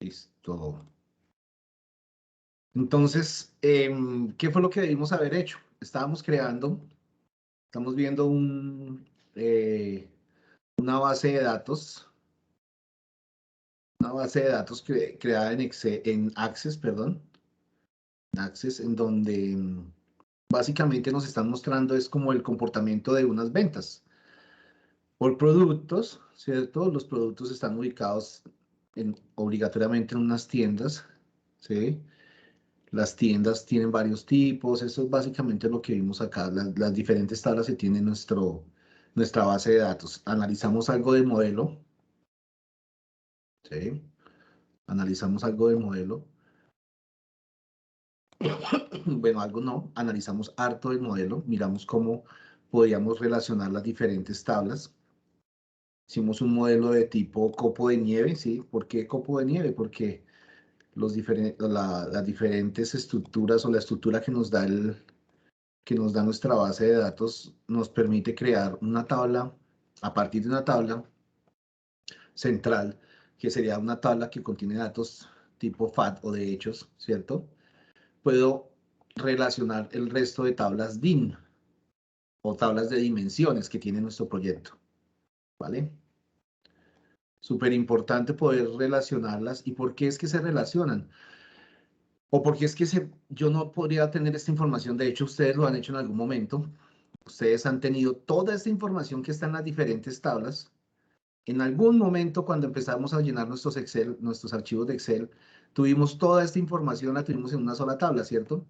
Listo. Entonces, ¿qué fue lo que debimos haber hecho? Estamos viendo una base de datos, creada en Excel, en Access, perdón, Access, en donde básicamente nos están mostrando es como el comportamiento de unas ventas por productos, ¿cierto? Los productos están ubicados obligatoriamente en unas tiendas, ¿sí? Las tiendas tienen varios tipos, eso es básicamente lo que vimos acá, las diferentes tablas que tiene nuestra base de datos. Analizamos algo del modelo, ¿sí? Analizamos algo del modelo. Bueno, algo no, analizamos harto del modelo, miramos cómo podíamos relacionar las diferentes tablas. Hicimos un modelo de tipo copo de nieve, ¿sí? ¿Por qué copo de nieve? Porque las diferentes estructuras o la estructura que nos da nuestra base de datos nos permite crear una tabla, a partir de una tabla central, que sería una tabla que contiene datos tipo FAT o de hechos, ¿cierto? Puedo relacionar el resto de tablas DIN o tablas de dimensiones que tiene nuestro proyecto, ¿vale? Súper importante poder relacionarlas. ¿Y por qué es que se relacionan? O porque es que yo no podría tener esta información. De hecho, ustedes lo han hecho en algún momento. Ustedes han tenido toda esta información que está en las diferentes tablas. En algún momento, cuando empezamos a llenar nuestros Excel, nuestros archivos de Excel, tuvimos toda esta información, la tuvimos en una sola tabla, ¿cierto?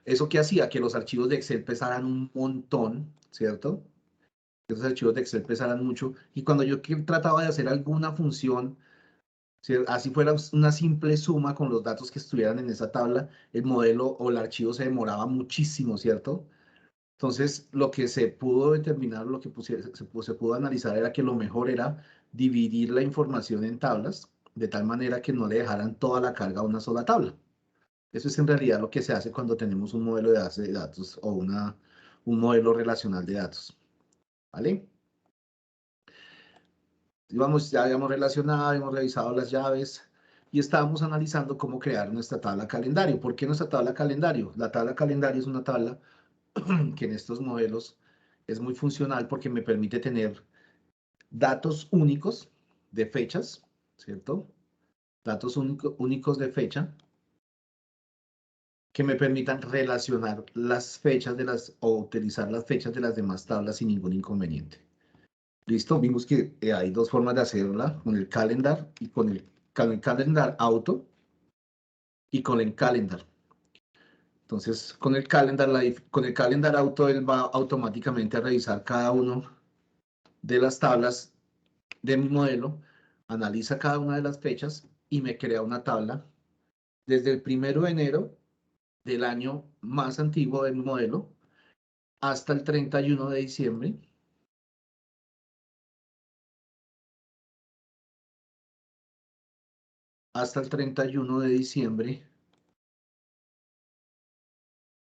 ¿Eso qué hacía? Que los archivos de Excel pesaran un montón, ¿cierto? Esos archivos de Excel pesaran mucho. Y cuando yo trataba de hacer alguna función, si así fuera una simple suma con los datos que estuvieran en esa tabla, el modelo o el archivo se demoraba muchísimo, ¿cierto? Entonces, lo que se pudo determinar, lo que se pudo analizar era que lo mejor era dividir la información en tablas, de tal manera que no le dejaran toda la carga a una sola tabla. Eso es en realidad lo que se hace cuando tenemos un modelo de base de datos o un modelo relacional de datos, ¿vale? Ya habíamos relacionado, habíamos revisado las llaves y estábamos analizando cómo crear nuestra tabla calendario. ¿Por qué nuestra tabla calendario? La tabla calendario es una tabla que en estos modelos es muy funcional porque me permite tener datos únicos de fechas, ¿cierto? Datos únicos de fecha que me permitan relacionar las fechas o utilizar las fechas de las demás tablas sin ningún inconveniente. Listo, vimos que hay dos formas de hacerla, con el calendar y con el calendar auto y con el calendar. Entonces, con el calendar auto, él va automáticamente a revisar cada uno de las tablas de mi modelo, analiza cada una de las fechas y me crea una tabla desde el 1 de enero del año más antiguo de mi modelo hasta el 31 de diciembre hasta el 31 de diciembre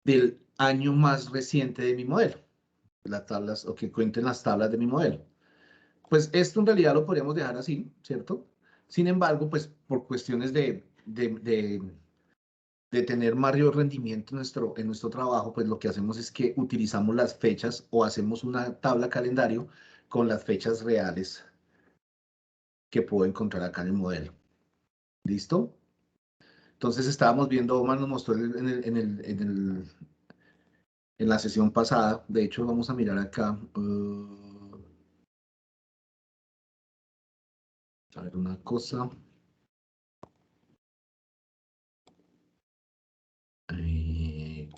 del año más reciente de mi modelo, las tablas o que cuenten las tablas de mi modelo. Pues esto en realidad lo podríamos dejar así, ¿cierto? Sin embargo, pues por cuestiones de tener mayor rendimiento en nuestro trabajo, pues lo que hacemos es que utilizamos las fechas o hacemos una tabla calendario con las fechas reales que puedo encontrar acá en el modelo. ¿Listo? Entonces estábamos viendo, Omar nos mostró en la sesión pasada, de hecho vamos a mirar acá, a ver una cosa,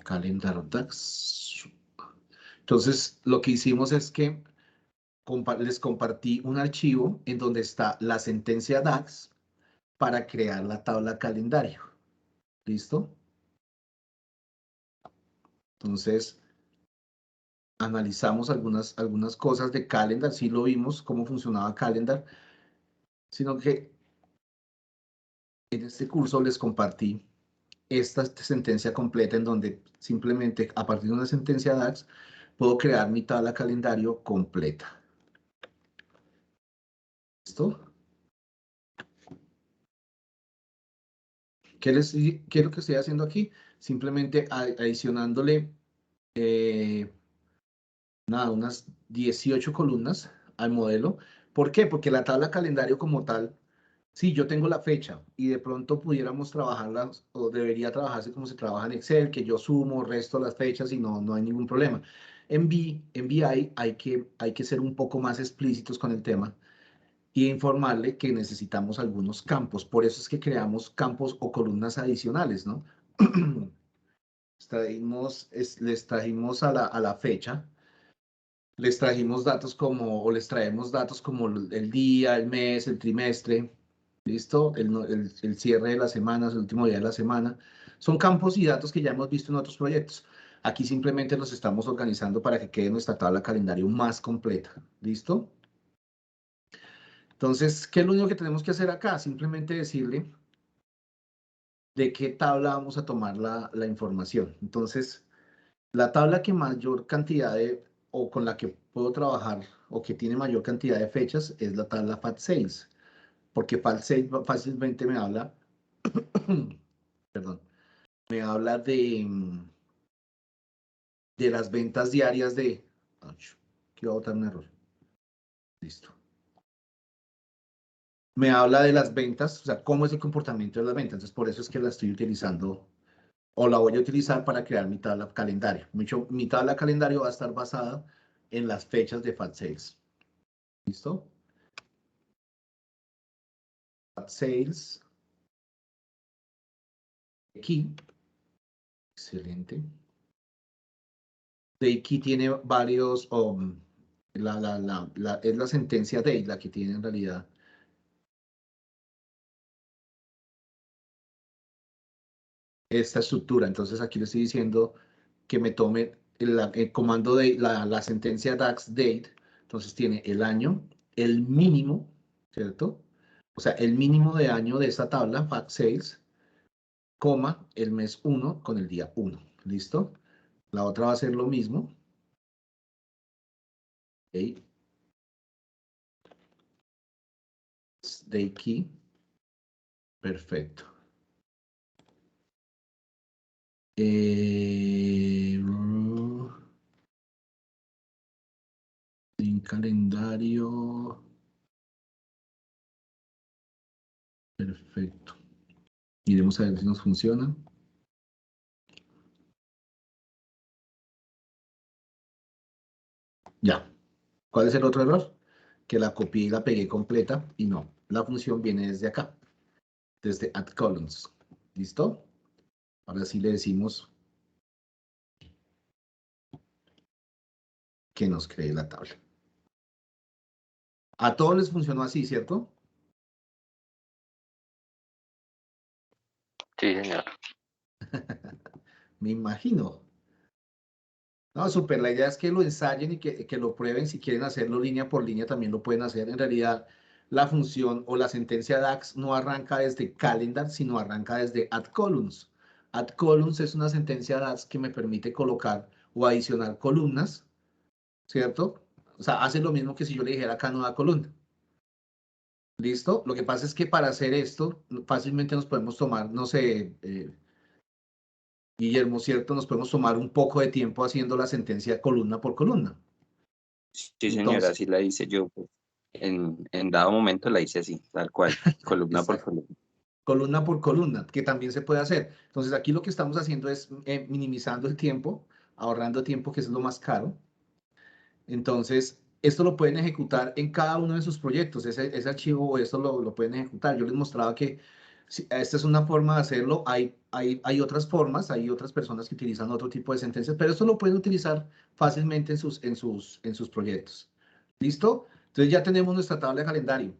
calendar DAX. Entonces lo que hicimos es que les compartí un archivo en donde está la sentencia DAX para crear la tabla calendario. ¿Listo? Entonces, analizamos algunas cosas de Calendar, sí lo vimos, cómo funcionaba Calendar, sino que en este curso les compartí esta sentencia completa en donde simplemente a partir de una sentencia DAX puedo crear mi tabla calendario completa. ¿Listo? ¿Qué es lo que estoy haciendo aquí? Simplemente adicionándole unas 18 columnas al modelo. ¿Por qué? Porque la tabla calendario como tal, sí, yo tengo la fecha y de pronto pudiéramos trabajarla o debería trabajarse como se trabaja en Excel, que yo sumo, resto las fechas y no hay ningún problema. En BI hay que ser un poco más explícitos con el tema y informarle que necesitamos algunos campos. Por eso es que creamos campos o columnas adicionales, ¿no? Les trajimos a la fecha, les trajimos datos como, o les traemos datos como el día, el mes, el trimestre, ¿listo? El cierre de las semanas, el último día de la semana. Son campos y datos que ya hemos visto en otros proyectos. Aquí simplemente los estamos organizando para que quede nuestra tabla calendario más completa, ¿listo? Entonces, ¿qué es lo único que tenemos que hacer acá? Simplemente decirle de qué tabla vamos a tomar la información. Entonces, la tabla que mayor cantidad o con la que puedo trabajar, o que tiene mayor cantidad de fechas, es la tabla Fat Sales, porque Fat Sales fácilmente me habla, perdón, me habla de las ventas diarias de, aquí voy a botar un error, listo. Me habla de las ventas, o sea, cómo es el comportamiento de las ventas, entonces por eso es que la estoy utilizando o la voy a utilizar para crear mi tabla calendario. Mi tabla calendario va a estar basada en las fechas de Fat Sales. ¿Listo? Fat Sales. Aquí. Excelente. De aquí tiene varios, es la sentencia de la que tiene en realidad esta estructura. Entonces aquí le estoy diciendo que me tome el comando de la sentencia DAX date. Entonces tiene el año, el mínimo, ¿cierto? O sea, el mínimo de año de esta tabla, Fact Sales, coma, el mes 1 con el día 1. ¿Listo? La otra va a ser lo mismo. Okay. Day key. Perfecto. En calendario. Perfecto. Iremos a ver si nos funciona. Ya. ¿Cuál es el otro error? Que la copié y la pegué completa y no. La función viene desde acá, desde add columns. ¿Listo? Ahora sí le decimos que nos cree la tabla. A todos les funcionó así, ¿cierto? Sí, señor. Me imagino. No, súper. La idea es que lo ensayen y que lo prueben. Si quieren hacerlo línea por línea, también lo pueden hacer. En realidad, la función o la sentencia DAX no arranca desde calendar, sino arranca desde add columns. Add columns es una sentencia DAX que me permite colocar o adicionar columnas, ¿cierto? O sea, hace lo mismo que si yo le dijera acá nueva columna. ¿Listo? Lo que pasa es que para hacer esto, fácilmente nos podemos tomar, no sé, Guillermo, ¿cierto? Nos podemos tomar un poco de tiempo haciendo la sentencia columna por columna. Sí, señora, Entonces, así la hice yo. Pues, en dado momento la hice así, tal cual, columna por exacto. columna. Columna por columna, que también se puede hacer. Entonces, aquí lo que estamos haciendo es minimizando el tiempo, ahorrando tiempo, que es lo más caro. Entonces, esto lo pueden ejecutar en cada uno de sus proyectos. Ese archivo o esto lo pueden ejecutar. Yo les mostraba que esta es una forma de hacerlo. Hay otras formas, hay otras personas que utilizan otro tipo de sentencias, pero esto lo pueden utilizar fácilmente en sus proyectos. ¿Listo? Entonces ya tenemos nuestra tabla de calendario.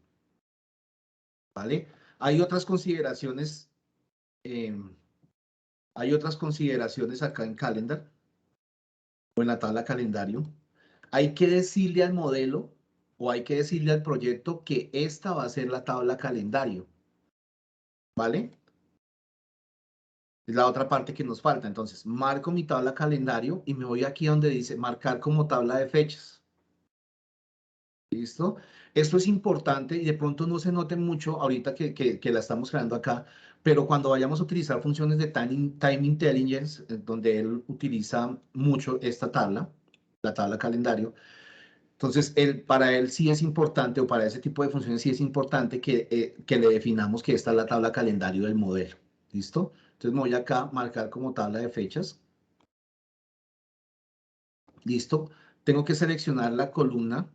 ¿Vale? Hay otras consideraciones. Hay otras consideraciones acá en Calendar o en la tabla calendario. Hay que decirle al modelo o hay que decirle al proyecto que esta va a ser la tabla calendario. ¿Vale? Es la otra parte que nos falta. Entonces, marco mi tabla calendario y me voy aquí donde dice marcar como tabla de fechas. ¿Listo? Esto es importante y de pronto no se note mucho ahorita que la estamos creando acá, Pero cuando vayamos a utilizar funciones de Time Intelligence, donde él utiliza mucho esta tabla, la tabla calendario, entonces para él sí es importante, o para ese tipo de funciones sí es importante que le definamos que esta es la tabla calendario del modelo. ¿Listo? Entonces me voy acá a marcar como tabla de fechas. ¿Listo? Tengo que seleccionar la columna.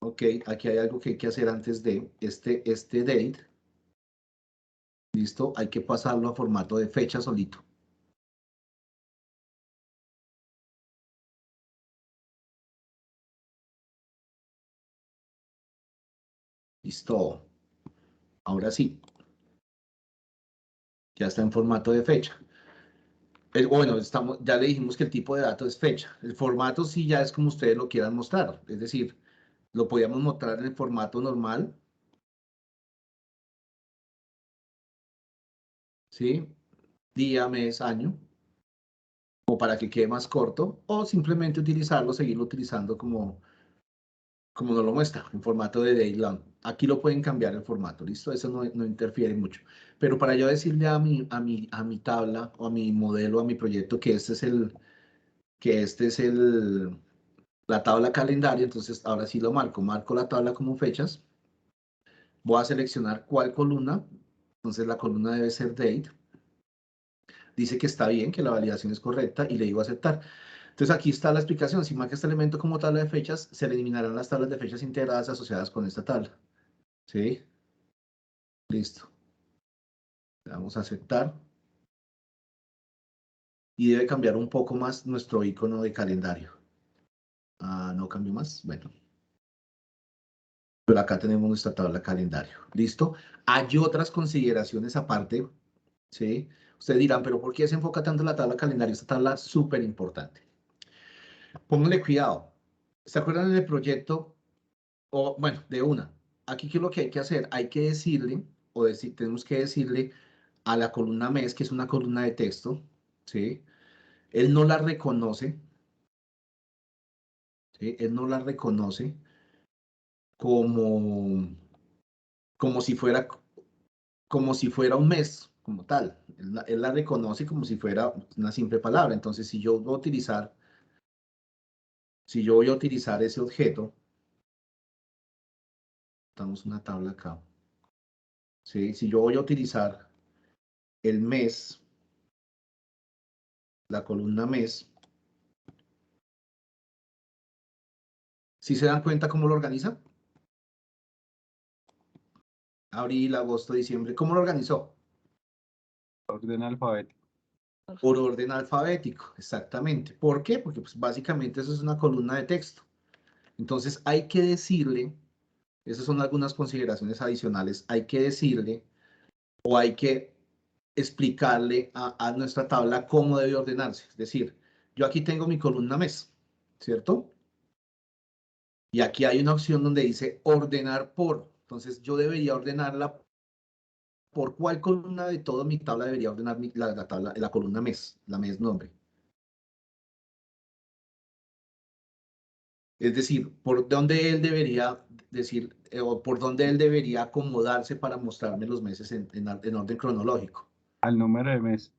Ok, aquí hay algo que hay que hacer antes de este date. ¿Listo? Hay que pasarlo a formato de fecha solito. Listo. Ahora sí. Ya está en formato de fecha. Bueno, ya le dijimos que el tipo de dato es fecha. El formato sí ya es como ustedes lo quieran mostrar. Es decir, lo podíamos mostrar en el formato normal. ¿Sí? Día, mes, año. O para que quede más corto. O simplemente utilizarlo, seguirlo utilizando como nos lo muestra, en formato de date long. Aquí lo pueden cambiar el formato, ¿listo? Eso no interfiere mucho. Pero para yo decirle a mi tabla, o a mi modelo, a mi proyecto, que este es la tabla calendario, entonces ahora sí lo marco la tabla como fechas, voy a seleccionar cuál columna, entonces la columna debe ser date, dice que está bien, que la validación es correcta y le digo aceptar. Entonces aquí está la explicación, si marca este elemento como tabla de fechas, se le eliminarán las tablas de fechas integradas asociadas con esta tabla. ¿Sí? Listo. Le damos a aceptar. Y debe cambiar un poco más nuestro icono de calendario. Ah, no cambió más. Bueno. Pero acá tenemos nuestra tabla calendario. ¿Listo? Hay otras consideraciones aparte. ¿Sí? Ustedes dirán, pero ¿por qué se enfoca tanto en la tabla calendario? Esta tabla es súper importante. Pónganle cuidado. ¿Se acuerdan del proyecto? O, bueno, de una. Aquí, ¿qué es lo que hay que hacer? Hay que decirle, tenemos que decirle a la columna mes, que es una columna de texto, ¿sí? Él no la reconoce, ¿sí? Él no la reconoce como, como si fuera un mes, como tal. Él la reconoce como si fuera una simple palabra. Entonces, si yo voy a utilizar ese objeto, damos una tabla acá, ¿sí? Si yo voy a utilizar el mes, la columna mes, ¿sí se dan cuenta cómo lo organiza? Abril, agosto, diciembre. ¿Cómo lo organizó? Orden alfabético. Por orden alfabético, exactamente. ¿Por qué? Porque pues, básicamente eso es una columna de texto. Entonces hay que decirle, esas son algunas consideraciones adicionales, hay que decirle o hay que explicarle a nuestra tabla cómo debe ordenarse. Es decir, yo aquí tengo mi columna mes, ¿cierto? Y aquí hay una opción donde dice ordenar por. Entonces yo debería ordenarla por cuál columna de toda mi tabla debería ordenar la columna mes, la mes nombre. Es decir, por dónde él debería decir, o por dónde él debería acomodarse para mostrarme los meses en orden cronológico. Al número de mes.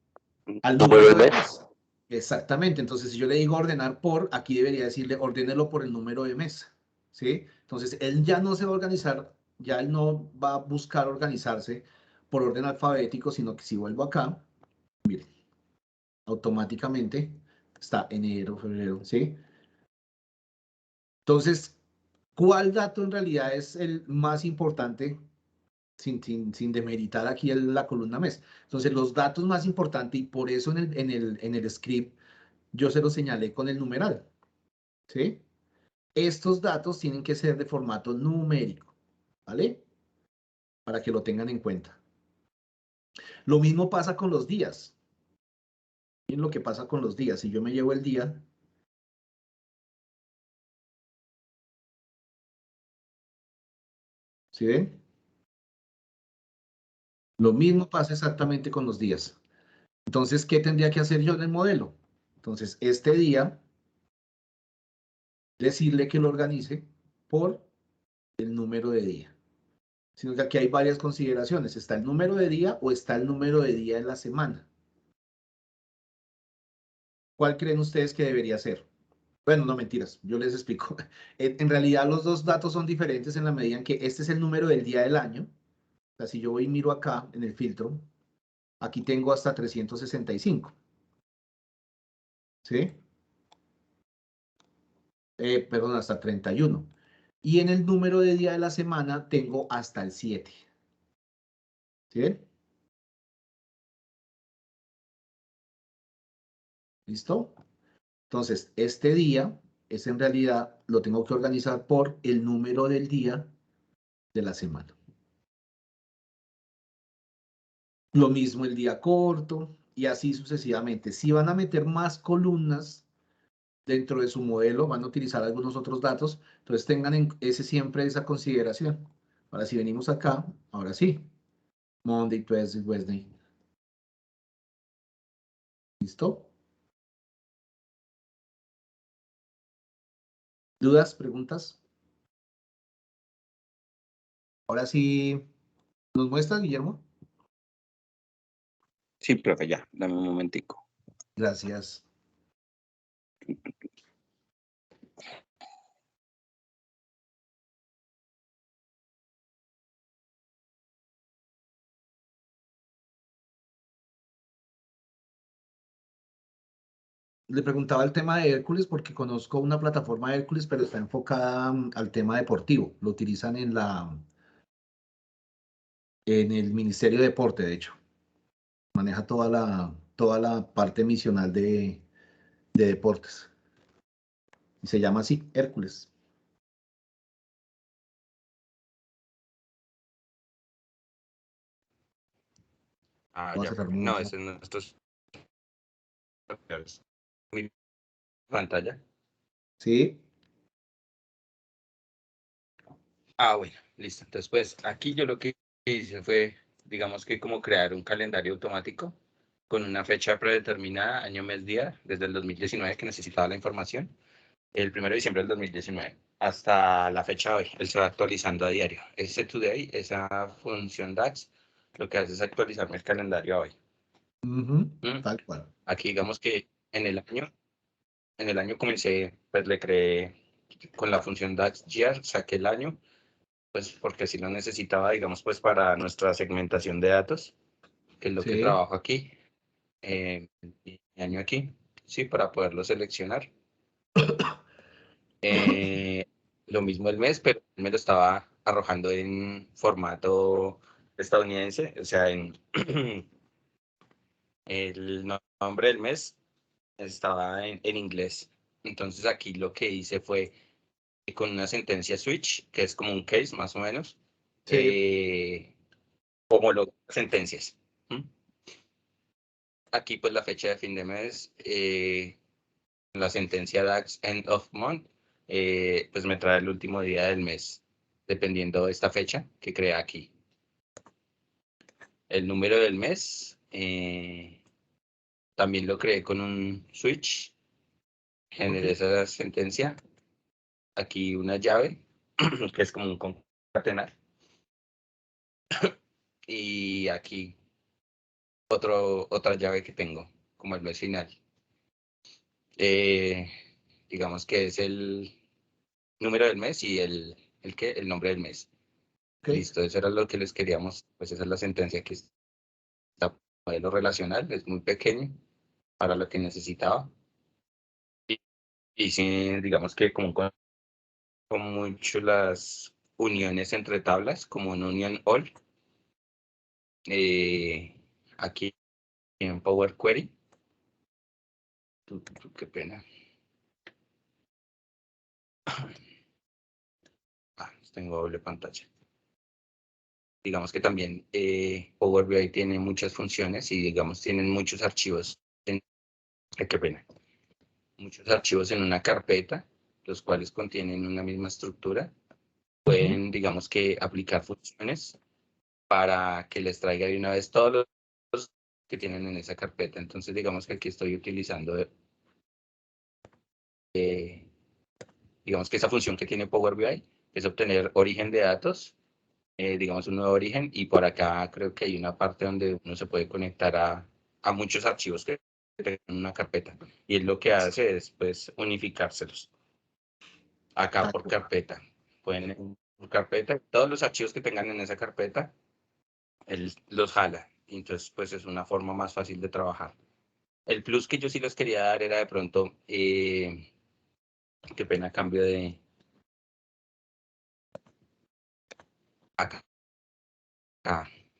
Al número de mes. Exactamente. Entonces, si yo le digo ordenar por, aquí debería decirle ordénelo por el número de mes. ¿Sí? Entonces, él ya no se va a organizar, ya él no va a buscar organizarse por orden alfabético, sino que si vuelvo acá, miren, automáticamente está enero, febrero, ¿sí? Entonces, ¿cuál dato en realidad es el más importante sin demeritar aquí la columna mes? Entonces, los datos más importantes, y por eso en el script yo se los señalé con el numeral, ¿sí? Estos datos tienen que ser de formato numérico, ¿vale? Para que lo tengan en cuenta. Lo mismo pasa con los días. Miren lo que pasa con los días. Si yo me llevo el día, ¿sí ven? Lo mismo pasa exactamente con los días. Entonces, ¿qué tendría que hacer yo en el modelo? Entonces, este día, decirle que lo organice por el número de día, sino que aquí hay varias consideraciones. Está el número de día o está el número de día en la semana. ¿Cuál creen ustedes que debería ser? Bueno, no mentiras, yo les explico. En realidad los dos datos son diferentes en la medida en que este es el número del día del año. O sea, si yo voy y miro acá en el filtro, aquí tengo hasta 365. ¿Sí? Perdón, hasta 31. Y en el número de día de la semana tengo hasta el 7. ¿Sí? ¿Listo? Entonces, este día es en realidad, lo tengo que organizar por el número del día de la semana. Lo mismo el día corto y así sucesivamente. Si van a meter más columnas dentro de su modelo, van a utilizar algunos otros datos, entonces tengan siempre esa consideración. Ahora, si venimos acá, ahora sí. Monday, Tuesday, Wednesday. ¿Listo? ¿Dudas? ¿Preguntas? Ahora sí, ¿nos muestra, Guillermo? Sí, profe, ya, dame un momentico. Gracias. Le preguntaba el tema de Hércules porque conozco una plataforma de Hércules, pero está enfocada al tema deportivo. Lo utilizan en el Ministerio de Deporte, de hecho. Maneja toda la parte misional de deportes. Y se llama así, Hércules. Ah, Voy a ya, cerrar profe. No, mucho. ese es nuestro mi pantalla. Sí, Ah, bueno, listo. Entonces, pues aquí yo lo que hice fue, digamos que como crear un calendario automático con una fecha predeterminada, año, mes, día, desde el 2019 que necesitaba la información, el 1 de diciembre del 2019 hasta la fecha de hoy. Él se va actualizando a diario. Ese today, esa función DAX, lo que hace es actualizarme el calendario a hoy. ¿Mm? tal cual. Aquí digamos que en el año comencé, pues le creé con la función DAX year, saqué el año pues porque si lo necesitaba, digamos, pues para nuestra segmentación de datos, que es lo que Sí, trabajo aquí, y año aquí, sí, para poderlo seleccionar. Eh, lo mismo el mes, pero me lo estaba arrojando en formato estadounidense, o sea, en el nombre del mes estaba en inglés. Entonces aquí lo que hice fue con una sentencia switch, que es como un case más o menos, sí. homologar sentencias. ¿Mm? Aquí pues la fecha de fin de mes, la sentencia DAX End of Month, pues me trae el último día del mes, dependiendo de esta fecha que crea aquí. El número del mes, también lo creé con un switch, generé Ok. esa sentencia, aquí una llave, que es como un concatenar, y aquí otra llave que tengo, como el mes final. Eh, digamos que es el número del mes y el nombre del mes. Ok. Listo, eso era lo que les queríamos, pues esa es la sentencia que está modelo relacional, es muy pequeño para lo que necesitaba. Y, y sí, digamos que como con mucho las uniones entre tablas, como un union all, eh, aquí en Power Query. Qué pena. Tengo doble pantalla. Digamos que también Power BI tiene muchas funciones y digamos tienen muchos archivos. Qué pena. Muchos archivos en una carpeta, los cuales contienen una misma estructura. Ujú. Pueden, digamos que, aplicar funciones para que les traiga de una vez todos los que tienen en esa carpeta. Entonces, digamos que aquí estoy utilizando, digamos que esa función que tiene Power BI es obtener origen de datos, digamos un nuevo origen, y por acá creo que hay una parte donde uno se puede conectar a muchos archivos que tengan una carpeta, y él lo que hace es pues unificárselos acá por carpeta. Pueden por carpeta, todos los archivos que tengan en esa carpeta, él los jala, y entonces pues es una forma más fácil de trabajar. El plus que yo sí les quería dar era de pronto, qué pena, cambio de acá.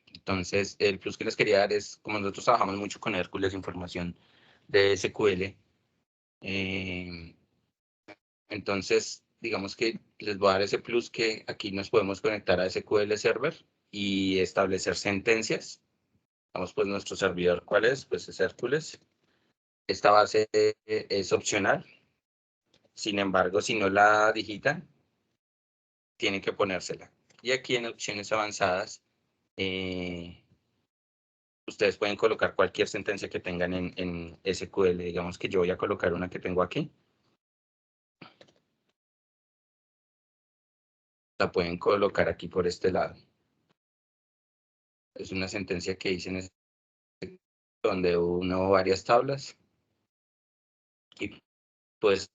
Entonces, el plus que les quería dar es, como nosotros trabajamos mucho con Hércules, información de SQL, entonces, digamos que les voy a dar ese plus que aquí nos podemos conectar a SQL Server y establecer sentencias. Vamos, pues nuestro servidor, ¿cuál es? Pues es Hércules. Esta base es opcional. Sin embargo, si no la digitan, tienen que ponérsela. Y aquí en opciones avanzadas, ustedes pueden colocar cualquier sentencia que tengan en SQL. Digamos que yo voy a colocar una que tengo aquí. La pueden colocar aquí por este lado. Es una sentencia que hice en donde uno varias tablas y pues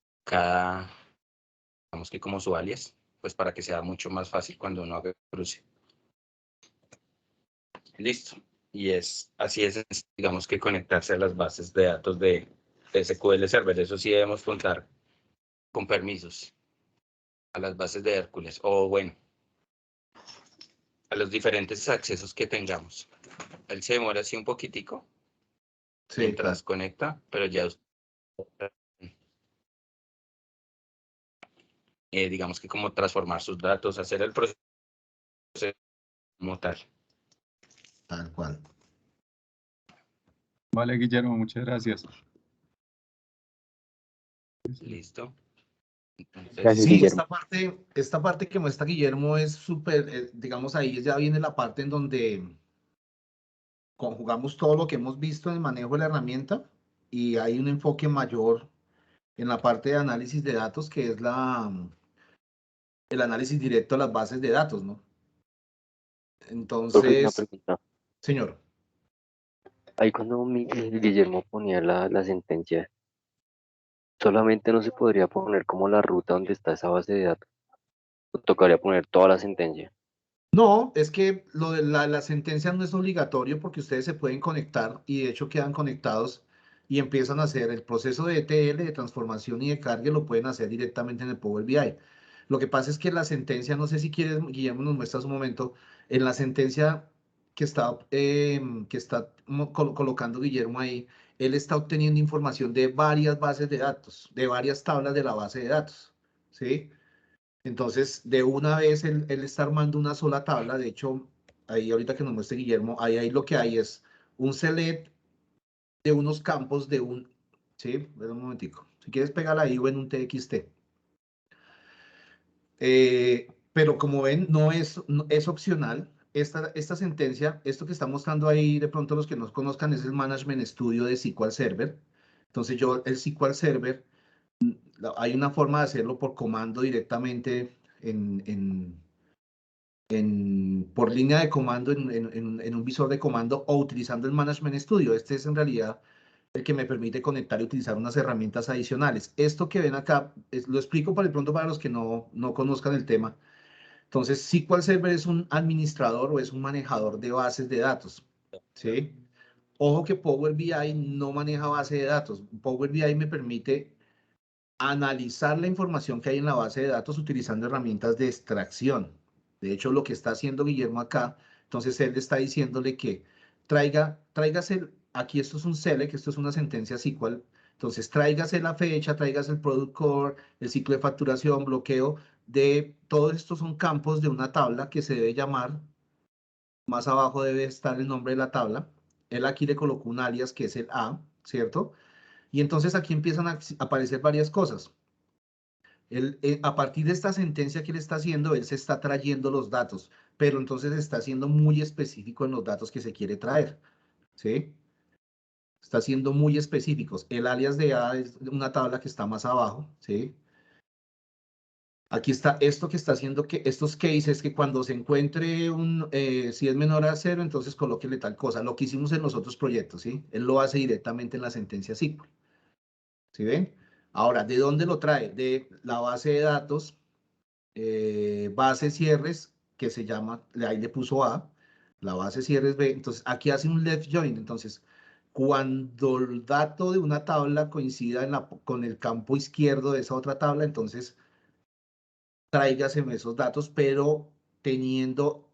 digamos que como su alias, pues para que sea mucho más fácil cuando uno haga cruce. Listo. Y así es, digamos que conectarse a las bases de datos de SQL Server. Eso sí debemos contar con permisos a las bases de Hércules, o bueno, a los diferentes accesos que tengamos. Él se demora así un poquitico Sí, mientras claro. conecta, pero ya digamos que como transformar sus datos, hacer el proceso como tal. Tal cual. Vale, Guillermo, muchas gracias. Listo. Entonces, Gracias, Sí, Guillermo. esta parte que muestra Guillermo es súper, digamos, ahí ya viene la parte en donde conjugamos todo lo que hemos visto en el manejo de la herramienta y hay un enfoque mayor en la parte de análisis de datos, que es el análisis directo de las bases de datos, ¿no? Profe, una Entonces, pregunta. señor, Ahí cuando Guillermo ponía la sentencia, solamente no se podría poner como la ruta donde está esa base de datos. O tocaría poner toda la sentencia. no, es que lo de la sentencia no es obligatorio porque ustedes se pueden conectar y de hecho quedan conectados y empiezan a hacer el proceso de ETL, de transformación y de carga, lo pueden hacer directamente en el Power BI. Lo que pasa es que la sentencia, no sé si quieres, Guillermo, nos muestras un momento, en la sentencia que está colocando Guillermo ahí, él está obteniendo información de varias bases de datos, de varias tablas de la base de datos, ¿sí? Entonces, de una vez él está armando una sola tabla. De hecho, ahí ahorita que nos muestre Guillermo, ahí lo que hay es un select de unos campos de un... Sí, espera un momentico. Si quieres, pégala ahí o en un TXT. Pero como ven, es opcional. Esta sentencia, esto que está mostrando ahí, de pronto los que nos conozcan, es el Management Studio de SQL Server. Entonces yo, el SQL Server, hay una forma de hacerlo por comando directamente por línea de comando en un visor de comando o utilizando el Management Studio. Este es en realidad el que me permite conectar y utilizar unas herramientas adicionales. Esto que ven acá, lo explico para de pronto para los que no conozcan el tema. Entonces, SQL Server es un administrador o es un manejador de bases de datos, ¿sí? Ojo que Power BI no maneja base de datos. Power BI me permite analizar la información que hay en la base de datos utilizando herramientas de extracción. De hecho, lo que está haciendo Guillermo acá, entonces él está diciéndole que tráigase, aquí esto es un select, esto es una sentencia SQL, entonces tráigase la fecha, tráigase el product core, el ciclo de facturación, bloqueo, de todos estos son campos de una tabla que se debe llamar, más abajo debe estar el nombre de la tabla, él aquí le colocó un alias que es el A, ¿cierto? Y entonces aquí empiezan a aparecer varias cosas. A partir de esta sentencia que él está haciendo, él se está trayendo los datos, pero entonces está siendo muy específico en los datos que se quiere traer, ¿sí? Está siendo muy específicos. El alias de A es una tabla que está más abajo, ¿sí? Aquí está esto que está haciendo que estos cases que cuando se encuentre si es menor a 0, entonces colóquele tal cosa. Lo que hicimos en los otros proyectos, ¿sí? Él lo hace directamente en la sentencia SQL. ¿Sí ven? Ahora, ¿de dónde lo trae? De la base de datos, base cierres, que se llama, ahí le puso A, la base cierres B. Entonces, aquí hace un left join. Entonces, cuando el dato de una tabla coincida con el campo izquierdo de esa otra tabla, entonces tráigaseme esos datos, pero teniendo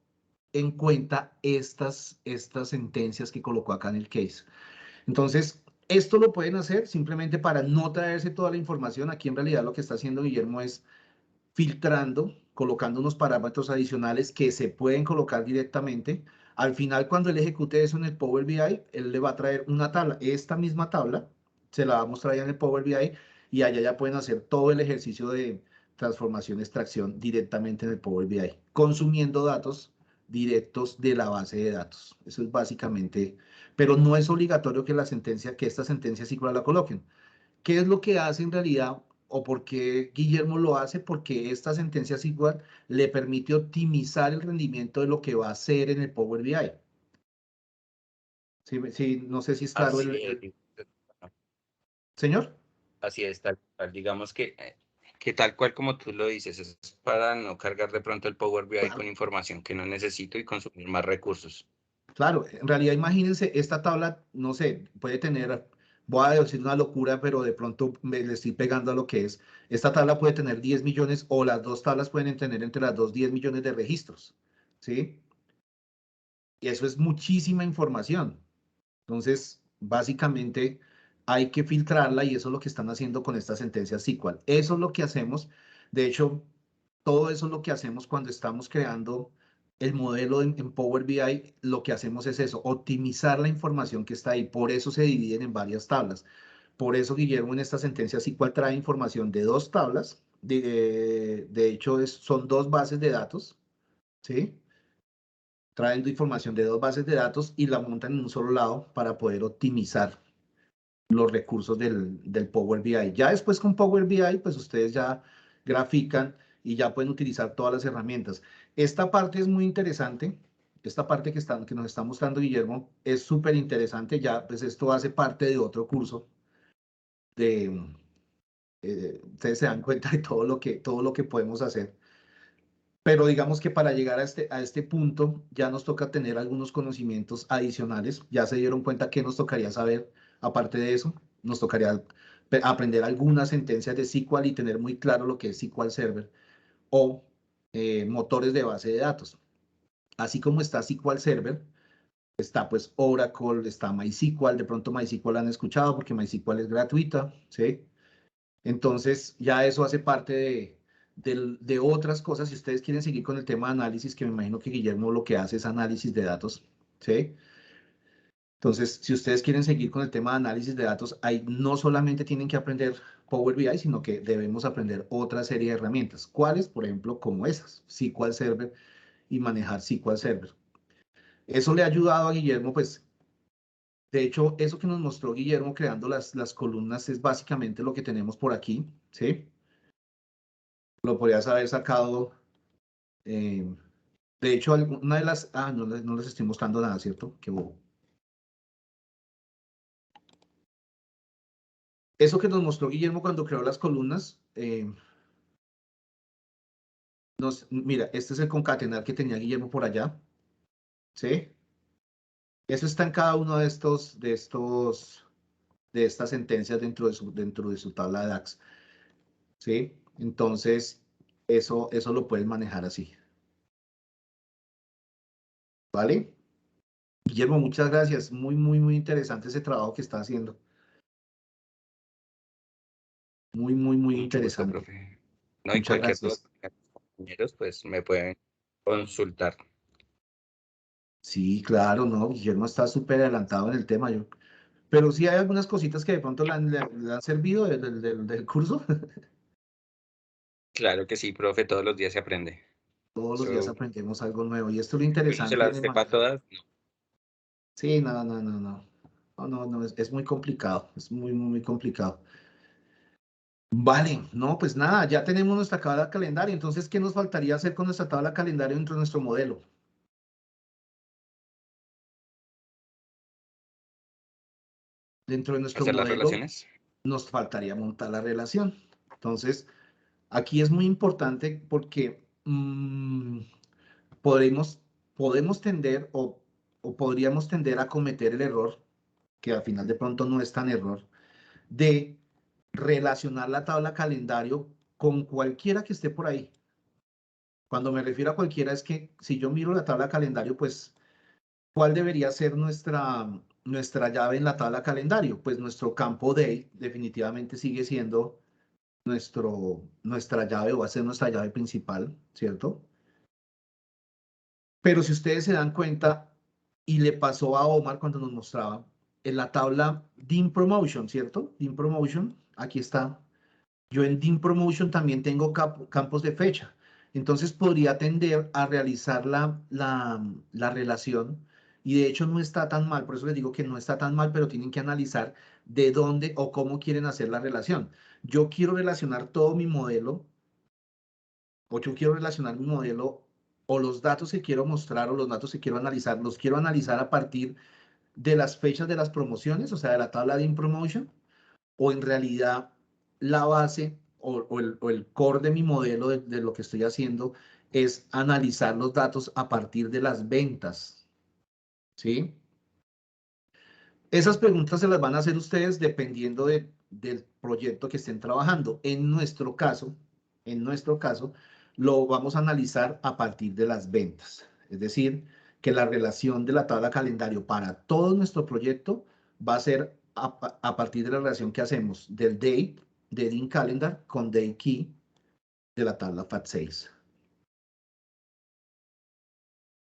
en cuenta estas sentencias que colocó acá en el case. Entonces, esto lo pueden hacer simplemente para no traerse toda la información. Aquí en realidad lo que está haciendo Guillermo es filtrando, colocando unos parámetros adicionales que se pueden colocar directamente. Al final, cuando él ejecute eso en el Power BI, él le va a traer una tabla, esta misma tabla, se la va a mostrar ya en el Power BI y allá ya pueden hacer todo el ejercicio de transformación, extracción directamente en el Power BI, consumiendo datos directos de la base de datos. Eso es básicamente, pero no es obligatorio que esta sentencia SQL la coloquen. ¿Qué es lo que hace en realidad o por qué Guillermo lo hace? Porque esta sentencia SQL le permite optimizar el rendimiento de lo que va a hacer en el Power BI. Sí, no sé si es claro Así es. señor. Así es, tal cual. Digamos que tal cual como tú lo dices, es para no cargar de pronto el Power BI Claro, con información que no necesito y consumir más recursos. claro, en realidad imagínense, esta tabla, no sé, puede tener, voy a decir una locura, pero de pronto le estoy pegando a lo que es. Esta tabla puede tener 10 millones o las dos tablas pueden tener entre las dos 10 millones de registros, ¿sí? Y eso es muchísima información. Entonces, básicamente hay que filtrarla y eso es lo que están haciendo con esta sentencia SQL. Eso es lo que hacemos. De hecho, todo eso es lo que hacemos cuando estamos creando el modelo en Power BI. Lo que hacemos es eso, optimizar la información que está ahí. Por eso se dividen en varias tablas. Por eso Guillermo en esta sentencia SQL trae información de dos tablas. De hecho, son dos bases de datos, ¿sí? Trayendo información de dos bases de datos y la montan en un solo lado para poder optimizar los recursos del Power BI. Ya después con Power BI, pues ustedes ya grafican y ya pueden utilizar todas las herramientas. Esta parte es muy interesante. Esta parte que nos está mostrando Guillermo es súper interesante. Ya, pues esto hace parte de otro curso ustedes se dan cuenta de todo lo que podemos hacer. Pero digamos que para llegar a este punto ya nos toca tener algunos conocimientos adicionales. Ya se dieron cuenta que nos tocaría saber, aparte de eso, nos tocaría aprender algunas sentencias de SQL y tener muy claro lo que es SQL Server o motores de base de datos. Así como está SQL Server, está pues Oracle, está MySQL. De pronto MySQL han escuchado porque MySQL es gratuita, ¿sí? Entonces, ya eso hace parte de otras cosas. Si ustedes quieren seguir con el tema de análisis, que me imagino que Guillermo lo que hace es análisis de datos, ¿sí? Entonces, si ustedes quieren seguir con el tema de análisis de datos, ahí no solamente tienen que aprender Power BI, sino que debemos aprender otra serie de herramientas. ¿Cuáles? Por ejemplo, como esas, SQL Server y manejar SQL Server. Eso le ha ayudado a Guillermo, pues, de hecho, eso que nos mostró Guillermo creando las columnas es básicamente lo que tenemos por aquí, ¿sí? Lo podrías haber sacado. De hecho, una de las... Ah, no les estoy mostrando nada, ¿cierto? Qué bobo. Eso que nos mostró Guillermo cuando creó las columnas, mira, este es el concatenar que tenía Guillermo por allá, ¿sí? Eso está en cada uno de estas sentencias dentro de su tabla de DAX, ¿sí? Entonces, eso lo puedes manejar así, ¿vale? Guillermo, muchas gracias. Muy, muy, muy interesante ese trabajo que está haciendo. Muy, muy, muy Mucho gusto, interesante. profe. No, y Muchas cualquier duda gracias. que tengan los compañeros, pues me pueden consultar. Sí, claro, no, Guillermo está súper adelantado en el tema. Pero sí hay algunas cositas que de pronto le han servido del curso. Claro que sí, profe, todos los días se aprende. Todos los días Eso, aprendemos algo nuevo y esto es lo que uno se interesante las de sepa manejar. todas, no. Sí, no, no, no, no. No, no, no, es muy complicado, es muy, muy, muy complicado. Vale, no, pues nada, ya tenemos nuestra tabla calendario. Entonces, ¿qué nos faltaría hacer con nuestra tabla calendario dentro de nuestro modelo? Dentro de nuestro Hacer las modelo relaciones. nos faltaría montar la relación. Entonces, aquí es muy importante porque podemos tender o podríamos tender a cometer el error, que al final de pronto no es tan error, de relacionar la tabla calendario con cualquiera que esté por ahí. Cuando me refiero a cualquiera es que si yo miro la tabla calendario, pues, ¿cuál debería ser nuestra llave en la tabla calendario? Pues nuestro campo day definitivamente sigue siendo nuestra llave o va a ser nuestra llave principal, ¿cierto? Pero si ustedes se dan cuenta, y le pasó a Omar cuando nos mostraba, en la tabla DIM Promotion, ¿cierto? DIM Promotion, aquí está. Yo en DIM Promotion también tengo campos de fecha. Entonces podría tender a realizar la relación y de hecho no está tan mal, por eso les digo que no está tan mal, pero tienen que analizar de dónde o cómo quieren hacer la relación. Yo quiero relacionar todo mi modelo o yo quiero relacionar mi modelo o los datos que quiero mostrar o los datos que quiero analizar, los quiero analizar a partir de las fechas de las promociones, o sea, de la tabla de InPromotion, o en realidad la base o el core de mi modelo de lo que estoy haciendo es analizar los datos a partir de las ventas, ¿sí? Esas preguntas se las van a hacer ustedes dependiendo del proyecto que estén trabajando. En nuestro caso, lo vamos a analizar a partir de las ventas. Es decir, que la relación de la tabla calendario para todo nuestro proyecto va a ser a partir de la relación que hacemos del date, de DIN Calendar, con Day Key de la tabla FAT6.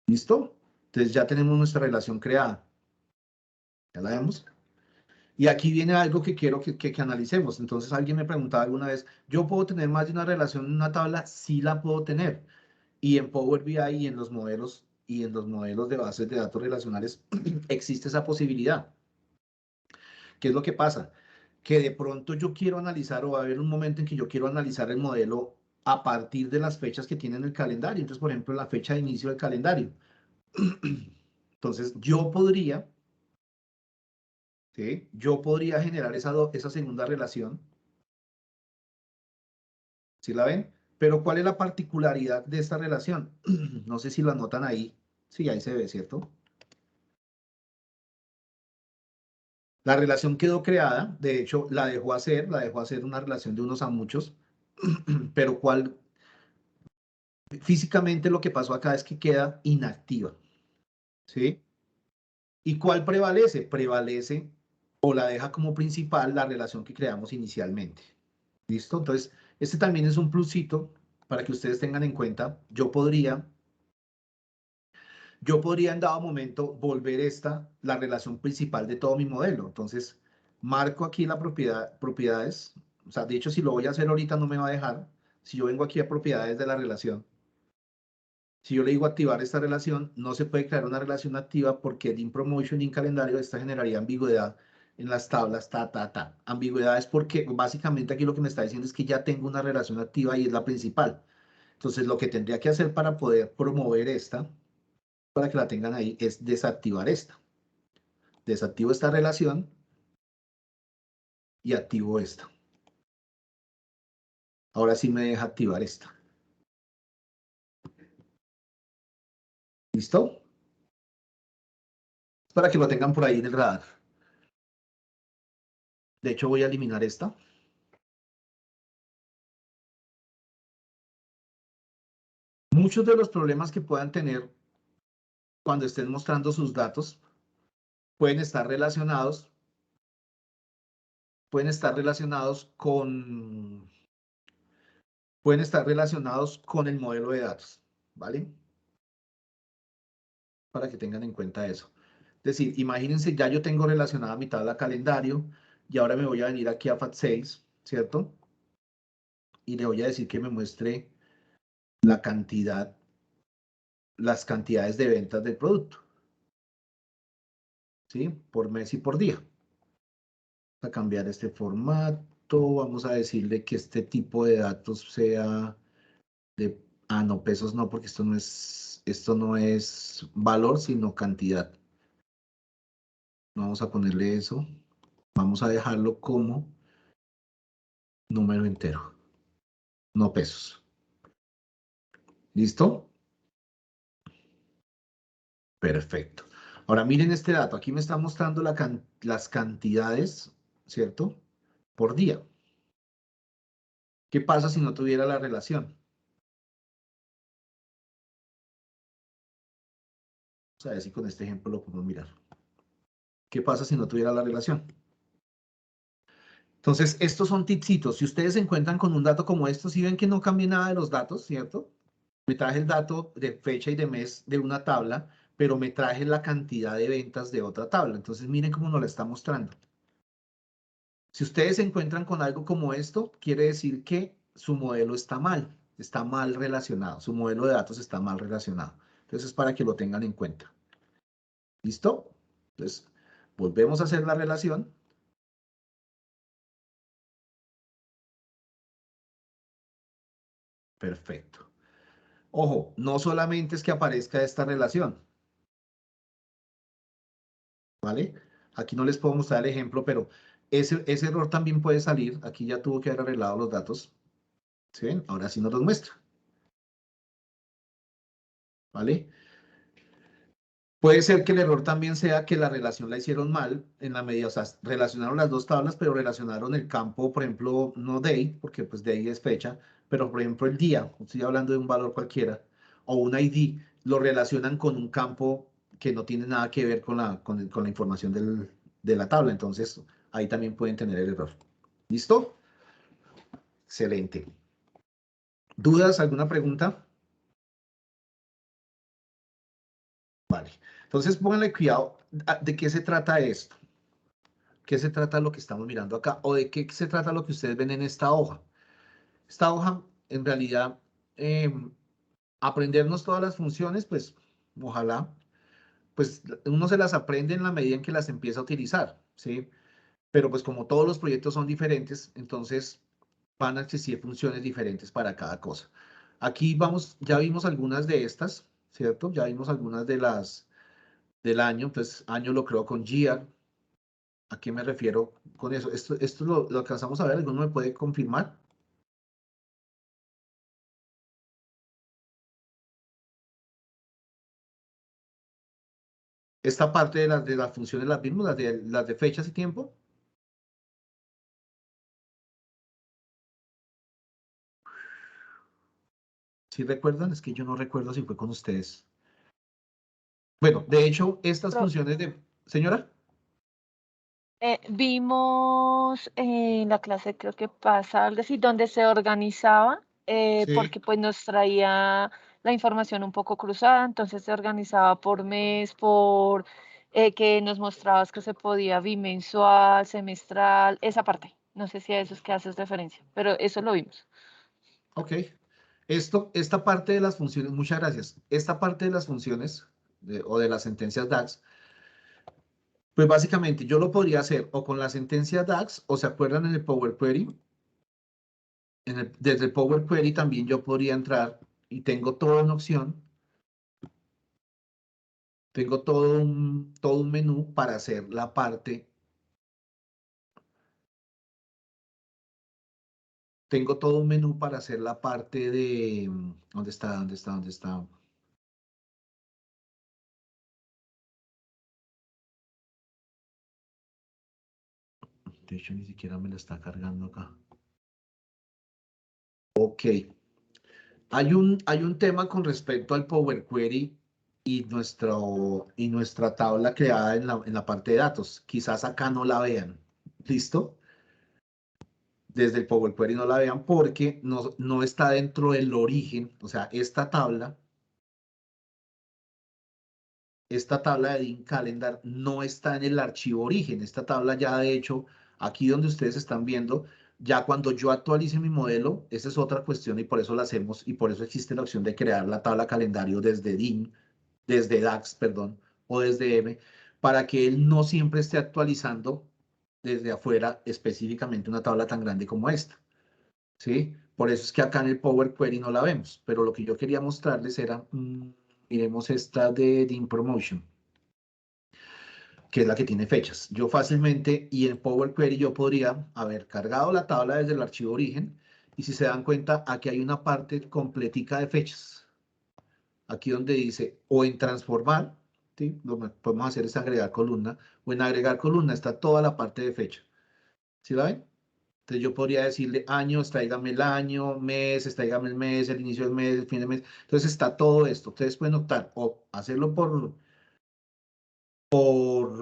¿Listo? Entonces ya tenemos nuestra relación creada. ¿Ya la vemos? Y aquí viene algo que quiero que analicemos. Entonces alguien me preguntaba alguna vez, ¿yo puedo tener más de una relación en una tabla? Sí la puedo tener. Y en Power BI y en los modelos de bases de datos relacionales existe esa posibilidad. ¿Qué es lo que pasa? Que de pronto yo quiero analizar o va a haber un momento en que yo quiero analizar el modelo a partir de las fechas que tiene en el calendario. Entonces, por ejemplo, la fecha de inicio del calendario. Entonces, ¿sí? Yo podría generar esa segunda relación. ¿Sí la ven? Pero ¿cuál es la particularidad de esta relación? No sé si lo anotan ahí. Sí, ahí se ve, ¿cierto? La relación quedó creada, de hecho, la dejó hacer una relación de unos a muchos, pero físicamente lo que pasó acá es que queda inactiva, ¿sí? ¿Y cuál prevalece? Prevalece o la deja como principal la relación que creamos inicialmente. ¿Listo? Entonces, este también es un plusito para que ustedes tengan en cuenta. Yo podría en dado momento volver la relación principal de todo mi modelo. Entonces, marco aquí la propiedades. O sea, de hecho, si lo voy a hacer ahorita no me va a dejar. Si yo vengo aquí a propiedades de la relación, si yo le digo activar esta relación, no se puede crear una relación activa porque DIN Promotion y en calendario esta generaría ambigüedad en las tablas, Ambigüedad es porque básicamente aquí lo que me está diciendo es que ya tengo una relación activa y es la principal. Entonces, lo que tendría que hacer para poder promover esta, para que la tengan ahí, es desactivar esta. Desactivo esta relación y activo esta. Ahora sí me deja activar esta. ¿Listo? Para que lo tengan por ahí en el radar. De hecho, voy a eliminar esta. Muchos de los problemas que puedan tener cuando estén mostrando sus datos pueden estar relacionados con el modelo de datos, ¿vale? Para que tengan en cuenta eso. Es decir, imagínense, ya yo tengo relacionada mi tabla calendario y ahora me voy a venir aquí a FAT6, ¿cierto? Y le voy a decir que me muestre las cantidades de ventas del producto, ¿sí? Por mes y por día. Voy a cambiar este formato. pronto vamos a decirle que este tipo de datos sea de... Ah, no, pesos no, porque esto no es valor, sino cantidad. Vamos a ponerle eso. Vamos a dejarlo como número entero, no pesos. ¿Listo? Perfecto. Ahora miren este dato. Aquí me está mostrando las cantidades, ¿cierto? Por día. ¿Qué pasa si no tuviera la relación? Vamos a ver si con este ejemplo lo podemos mirar. ¿Qué pasa si no tuviera la relación? Entonces, estos son tipsitos. Si ustedes se encuentran con un dato como esto, si ven que no cambia nada de los datos, ¿cierto? Me traje el dato de fecha y de mes de una tabla, pero me traje la cantidad de ventas de otra tabla. Entonces, miren cómo nos la está mostrando. Si ustedes se encuentran con algo como esto, quiere decir que su modelo está mal relacionado. Su modelo de datos está mal relacionado. Entonces, es para que lo tengan en cuenta. ¿Listo? Entonces, volvemos a hacer la relación. Perfecto. Ojo, no solamente es que aparezca esta relación, ¿vale? Aquí no les puedo mostrar el ejemplo, pero ese error también puede salir. Aquí ya tuvo que haber arreglado los datos. ¿Sí ven? Ahora sí nos los muestra. ¿Vale? Puede ser que el error también sea que la relación la hicieron mal en la medida, o sea, relacionaron las dos tablas, pero relacionaron el campo, por ejemplo, no day, porque pues day es fecha, pero por ejemplo el día, estoy hablando de un valor cualquiera, o un ID, lo relacionan con un campo que no tiene nada que ver con la información de la tabla, entonces ahí también pueden tener el error. ¿Listo? Excelente. ¿Dudas? ¿Alguna pregunta? Vale. Entonces pónganle cuidado. ¿De qué se trata esto? ¿Qué se trata lo que estamos mirando acá? ¿O de qué se trata lo que ustedes ven en esta hoja? Esta hoja, en realidad, aprendernos todas las funciones, pues, ojalá, pues, uno se las aprende en la medida en que las empieza a utilizar, ¿sí? Pero, pues, como todos los proyectos son diferentes, entonces van a existir funciones diferentes para cada cosa. Aquí vamos, ya vimos algunas de estas, ¿cierto? Ya vimos algunas de las del año, entonces, año lo creo con year. ¿A qué me refiero con eso? Esto lo alcanzamos a ver, ¿alguno me puede confirmar? Esta parte de las funciones las vimos, las de fechas y tiempo. ¿Sí recuerdan? Es que yo no recuerdo si fue con ustedes. Bueno, de hecho, estas funciones de... Señora. Vimos en la clase, creo que pasa algo así, donde se organizaba, Sí. porque pues nos traía la información un poco cruzada, entonces se organizaba por mes, por que nos mostrabas que se podía bimensual, semestral, esa parte. No sé si a eso es que haces referencia, pero eso lo vimos. Ok. Esta parte de las funciones, muchas gracias. Esta parte de las funciones o de las sentencias DAX, pues básicamente yo lo podría hacer o con la sentencia DAX, o se acuerdan en el Power Query. Desde el Power Query también yo podría entrar y tengo toda una opción. Tengo todo un menú para hacer la parte. Tengo todo un menú para hacer la parte de... ¿Dónde está? ¿Dónde está? ¿Dónde está? De hecho, ni siquiera me la está cargando acá. Ok. Hay un tema con respecto al Power Query y nuestra tabla creada en la parte de datos. Quizás acá no la vean. ¿Listo? Desde el Power Query no la vean porque no está dentro del origen. O sea, esta tabla de DIN Calendar no está en el archivo origen. Esta tabla ya, de hecho, aquí donde ustedes están viendo, ya cuando yo actualice mi modelo, esa es otra cuestión y por eso la hacemos y por eso existe la opción de crear la tabla calendario desde DIN, desde DAX, perdón, o desde M, para que él no siempre esté actualizando desde afuera específicamente una tabla tan grande como esta, ¿sí? Por eso es que acá en el Power Query no la vemos, pero lo que yo quería mostrarles era, miremos esta de InPromotion, que es la que tiene fechas. Yo fácilmente, y en Power Query yo podría haber cargado la tabla desde el archivo origen, y si se dan cuenta, aquí hay una parte completica de fechas. Aquí donde dice, o en transformar, ¿sí? Lo que podemos hacer es agregar columna, o en agregar columna está toda la parte de fecha. ¿Sí la ven? Entonces yo podría decirle año, extráigame el año, mes, extráigame el mes, el inicio del mes, el fin del mes. Entonces está todo esto. Ustedes pueden optar o hacerlo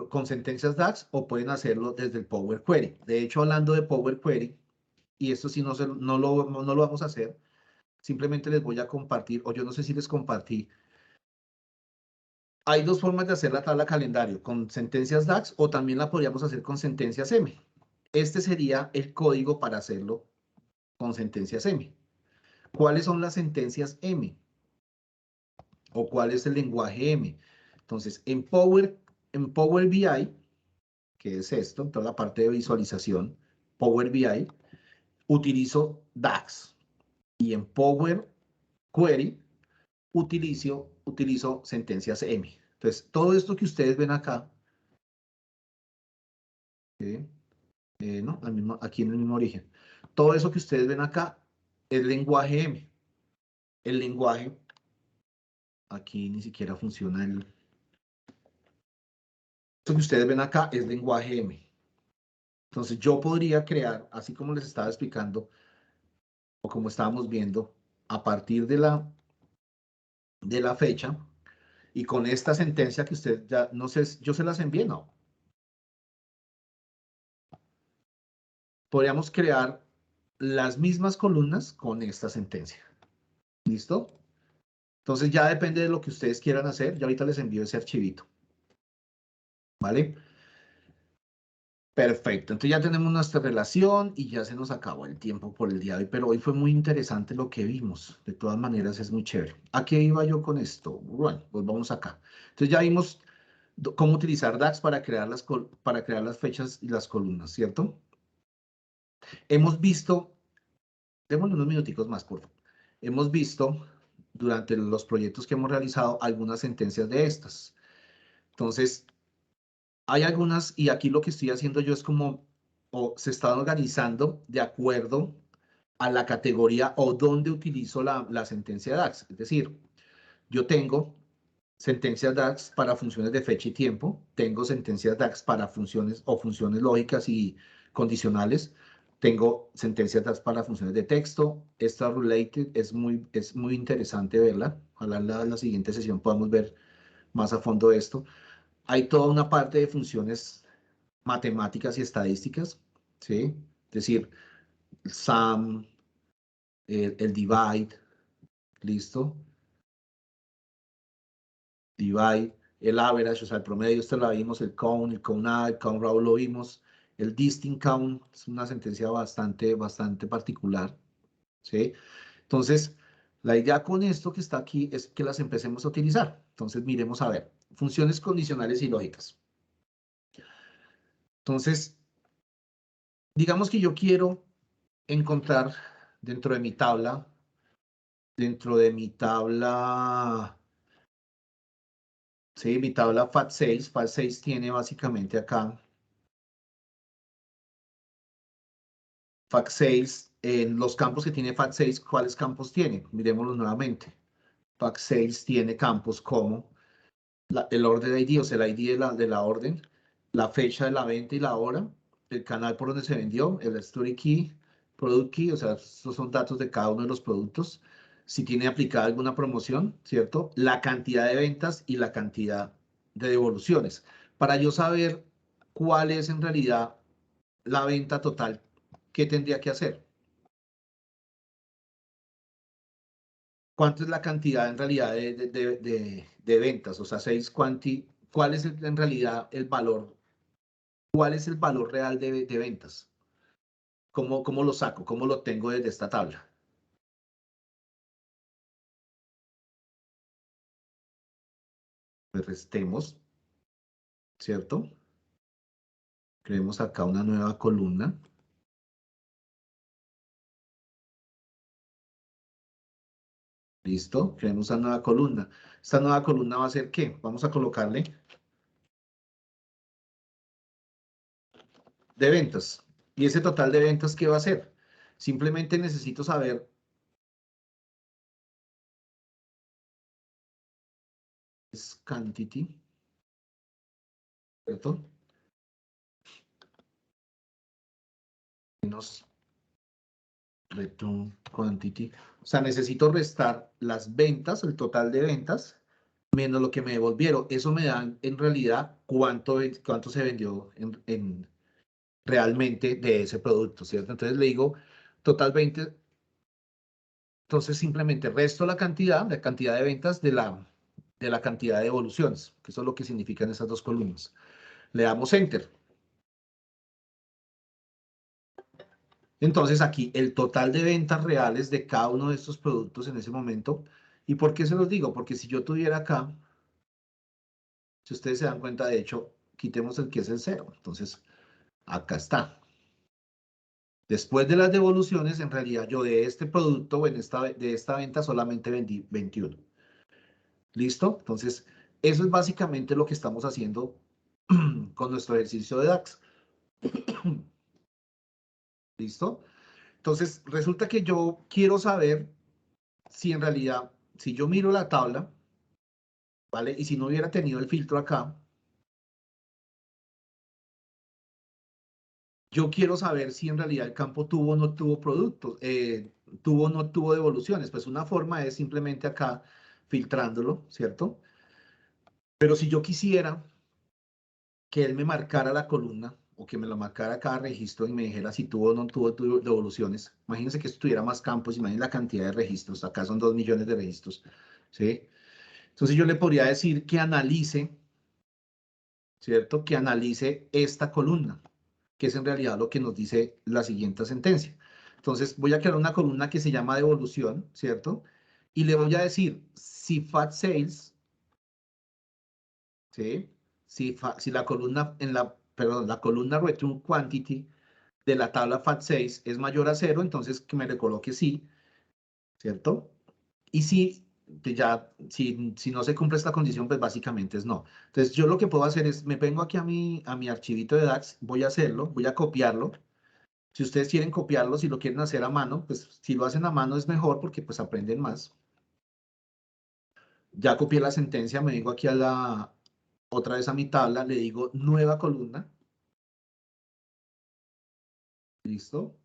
con sentencias DAX o pueden hacerlo desde el Power Query. De hecho, hablando de Power Query, y esto sí no lo vamos a hacer, simplemente les voy a compartir, o yo no sé si les compartí. Hay dos formas de hacer la tabla calendario, con sentencias DAX o también la podríamos hacer con sentencias M. Este sería el código para hacerlo con sentencias M. ¿Cuáles son las sentencias M? ¿O cuál es el lenguaje M? Entonces, en Power BI, que es esto, toda la parte de visualización, Power BI, utilizo DAX. Y en Power Query, utilizo sentencias M. Entonces, todo esto que ustedes ven acá, ¿no? Aquí en el mismo origen. Todo eso que ustedes ven acá es lenguaje M. El lenguaje, aquí ni siquiera funciona el... Esto que ustedes ven acá es lenguaje M. Entonces yo podría crear, así como les estaba explicando, o como estábamos viendo, a partir de la fecha, y con esta sentencia que usted ya, no sé, yo se las envié, no. Podríamos crear las mismas columnas con esta sentencia. ¿Listo? Entonces ya depende de lo que ustedes quieran hacer. Ya ahorita les envío ese archivito. ¿Vale? Perfecto. Entonces ya tenemos nuestra relación y ya se nos acabó el tiempo por el día de hoy. Pero hoy fue muy interesante lo que vimos. De todas maneras es muy chévere. ¿A qué iba yo con esto? Bueno, pues vamos acá. Entonces ya vimos cómo utilizar DAX para crear las fechas y las columnas, ¿cierto? Hemos visto, démosle unos minuticos más, por favor. Hemos visto durante los proyectos que hemos realizado algunas sentencias de estas. Entonces, hay algunas, y aquí lo que estoy haciendo yo es como, o se están organizando de acuerdo a la categoría o donde utilizo la sentencia DAX. Es decir, yo tengo sentencias DAX para funciones de fecha y tiempo, tengo sentencias DAX para funciones o funciones lógicas y condicionales, tengo sentencias DAX para funciones de texto. Esta related es muy interesante verla. Ojalá en la siguiente sesión podamos ver más a fondo esto. Hay toda una parte de funciones matemáticas y estadísticas, ¿sí? Es decir, el sum, el divide, ¿listo? Divide, el average, o sea, el promedio, esto lo vimos, el count add, el count row lo vimos, el distinct count es una sentencia bastante particular, ¿sí? Entonces, la idea con esto que está aquí es que las empecemos a utilizar. Entonces, miremos a ver, funciones condicionales y lógicas. Entonces, digamos que yo quiero encontrar dentro de mi tabla, sí, mi tabla FAT6. FAT6 tiene básicamente acá, FAT6, en los campos que tiene FAT6, ¿cuáles campos tiene? Miremoslos nuevamente. FAT6 tiene campos como el orden ID, o sea, el ID de la orden, la fecha de la venta y la hora, el canal por donde se vendió, el story key, product key, o sea, estos son datos de cada uno de los productos, si tiene aplicada alguna promoción, ¿cierto? La cantidad de ventas y la cantidad de devoluciones. Para yo saber cuál es en realidad la venta total, ¿qué tendría que hacer? ¿Cuánto es la cantidad en realidad de ventas? O sea, ¿cuál es en realidad el valor? ¿Cuál es el valor real de ventas? ¿Cómo lo saco? ¿Cómo lo tengo desde esta tabla? Pues restemos, ¿cierto? Creemos acá una nueva columna. ¿Listo? Creemos una nueva columna. Esta nueva columna va a ser ¿qué? Vamos a colocarle de ventas. ¿Y ese total de ventas qué va a ser? Simplemente necesito saber es quantity, ¿cierto? Menos return quantity. O sea, necesito restar las ventas, el total de ventas, menos lo que me devolvieron. Eso me da en realidad cuánto se vendió realmente de ese producto, ¿cierto? Entonces le digo total 20. Entonces simplemente resto la cantidad de ventas de la cantidad de evoluciones, que eso es lo que significan esas dos columnas. Le damos Enter. Entonces aquí el total de ventas reales de cada uno de estos productos en ese momento. ¿Y por qué se los digo? Porque si yo tuviera acá, si ustedes se dan cuenta, de hecho, quitemos el que es el 0. Entonces, acá está. Después de las devoluciones, en realidad yo de este producto o de esta venta solamente vendí 21. ¿Listo? Entonces, eso es básicamente lo que estamos haciendo con nuestro ejercicio de DAX. ¿Listo? Entonces, resulta que yo quiero saber si en realidad, si yo miro la tabla, ¿vale? Y si no hubiera tenido el filtro acá, yo quiero saber si en realidad el campo tuvo o no tuvo productos, tuvo o no tuvo devoluciones. Pues una forma es simplemente acá filtrándolo, ¿cierto? Pero si yo quisiera que él me marcara la columna o que me lo marcara cada registro y me dijera si tuvo o no tuvo devoluciones. Imagínense que esto tuviera más campos, imagínense la cantidad de registros. Acá son 2 millones de registros, ¿sí? Entonces yo le podría decir que analice, ¿cierto? Que analice esta columna, que es en realidad lo que nos dice la siguiente sentencia. Entonces voy a crear una columna que se llama devolución, ¿cierto? Y le voy a decir si fat sales, ¿sí? Si la columna perdón, la columna return quantity de la tabla FAT6 es mayor a 0, entonces que me le coloque sí, ¿cierto? Y si no se cumple esta condición, pues básicamente es no. Entonces yo lo que puedo hacer es, me vengo aquí a mi archivito de DAX, voy a hacerlo, voy a copiarlo. Si ustedes quieren copiarlo, si lo quieren hacer a mano, pues si lo hacen a mano es mejor porque pues aprenden más. Ya copié la sentencia, me vengo aquí otra vez a mi tabla, le digo nueva columna. ¿Listo?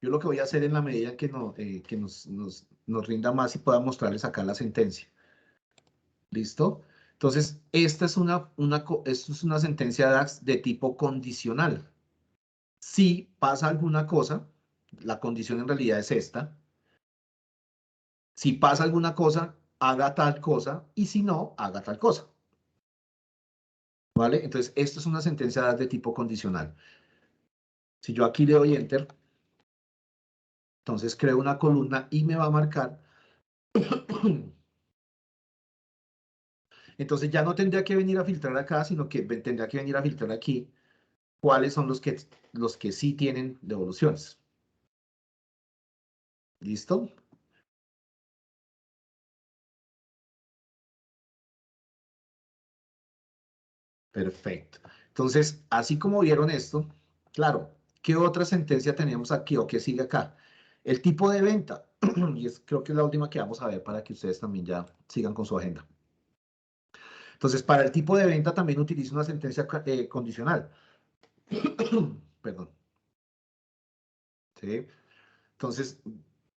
Yo lo que voy a hacer en la medida en que, que nos rinda más y pueda mostrarles acá la sentencia. ¿Listo? Entonces, esta es esto es una sentencia DAX de tipo condicional. Si pasa alguna cosa, la condición en realidad es esta. Si pasa alguna cosa, haga tal cosa, y si no, haga tal cosa. ¿Vale? Entonces, esto es una sentencia DAX de tipo condicional. Si yo aquí le doy Enter, entonces creo una columna y me va a marcar. Entonces ya no tendría que venir a filtrar acá, sino que tendría que venir a filtrar aquí cuáles son los que sí tienen devoluciones. ¿Listo? Perfecto. Entonces, así como vieron esto, claro, ¿qué otra sentencia tenemos aquí o qué sigue acá? El tipo de venta. Y creo que es la última que vamos a ver para que ustedes también ya sigan con su agenda. Entonces, para el tipo de venta también utilizo una sentencia condicional. Perdón. ¿Sí? Entonces,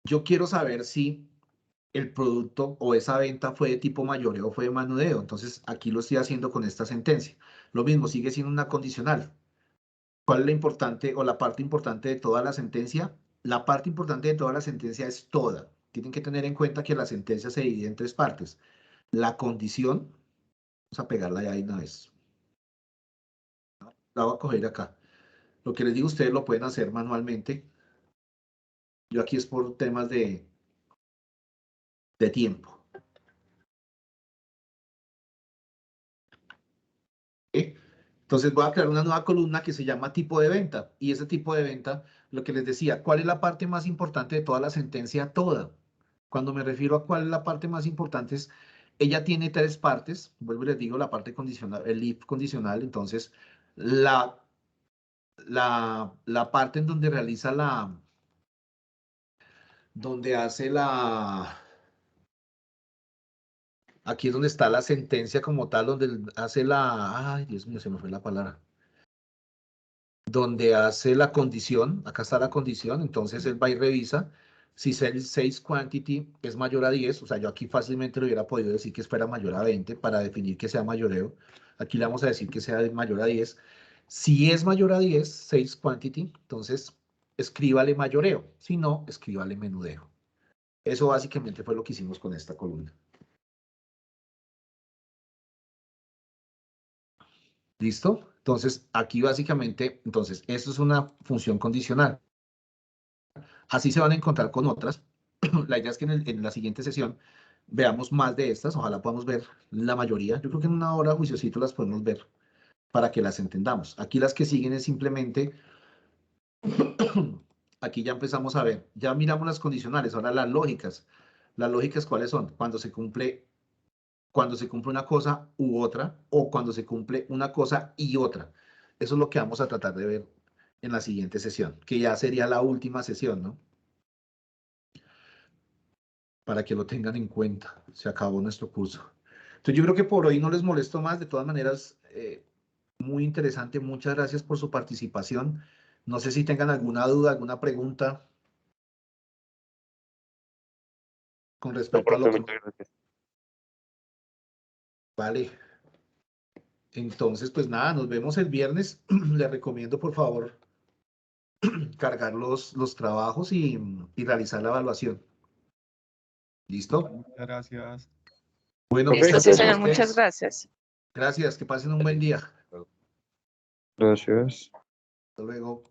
yo quiero saber si el producto o esa venta fue de tipo mayoreo o fue de menudeo. Entonces, aquí lo estoy haciendo con esta sentencia. Lo mismo, sigue siendo una condicional. ¿Cuál es la importante o la parte importante de toda la sentencia? La parte importante de toda la sentencia es toda. Tienen que tener en cuenta que la sentencia se divide en 3 partes. La condición, vamos a pegarla ya de una vez. La voy a coger acá. Lo que les digo, ustedes lo pueden hacer manualmente. Yo aquí es por temas de tiempo. ¿Sí? Entonces voy a crear una nueva columna que se llama tipo de venta. Y ese tipo de venta, lo que les decía, ¿cuál es la parte más importante de toda la sentencia? Toda. Cuando me refiero a cuál es la parte más importante es, ella tiene 3 partes. Vuelvo y les digo, la parte condicional, el if condicional. Entonces, la parte en donde realiza donde hace aquí es donde está la sentencia como tal, donde hace ay, Dios mío, se me fue la palabra. Donde hace la condición, acá está la condición, entonces él va y revisa si el 6 quantity es mayor a 10, o sea, yo aquí fácilmente le hubiera podido decir que fuera mayor a 20 para definir que sea mayoreo. Aquí le vamos a decir que sea mayor a 10. Si es mayor a 10, 6 quantity, entonces escríbale mayoreo, si no, escríbale menudeo. Eso básicamente fue lo que hicimos con esta columna. ¿Listo? Entonces, aquí básicamente, entonces, esto es una función condicional. Así se van a encontrar con otras. La idea es que en la siguiente sesión veamos más de estas. Ojalá podamos ver la mayoría. Yo creo que en una hora juiciosito las podemos ver para que las entendamos. Aquí las que siguen es simplemente, aquí ya empezamos a ver, ya miramos las condicionales, ahora las lógicas. Las lógicas, ¿cuáles son? Cuando se cumple una cosa u otra, o cuando se cumple una cosa y otra. Eso es lo que vamos a tratar de ver en la siguiente sesión, que ya sería la última sesión, ¿no? Para que lo tengan en cuenta. Se acabó nuestro curso. Entonces yo creo que por hoy no les molesto más. De todas maneras, muy interesante. Muchas gracias por su participación. No sé si tengan alguna duda, alguna pregunta con respecto a lo que... Muchas gracias. Vale. Entonces, pues nada, nos vemos el viernes. Les recomiendo, por favor, cargar los trabajos y realizar la evaluación. ¿Listo? Muchas gracias. Bueno, Profe, Listo, sí, gracias a señor, muchas ustedes. gracias. Gracias, que pasen un buen día. Gracias. Hasta luego.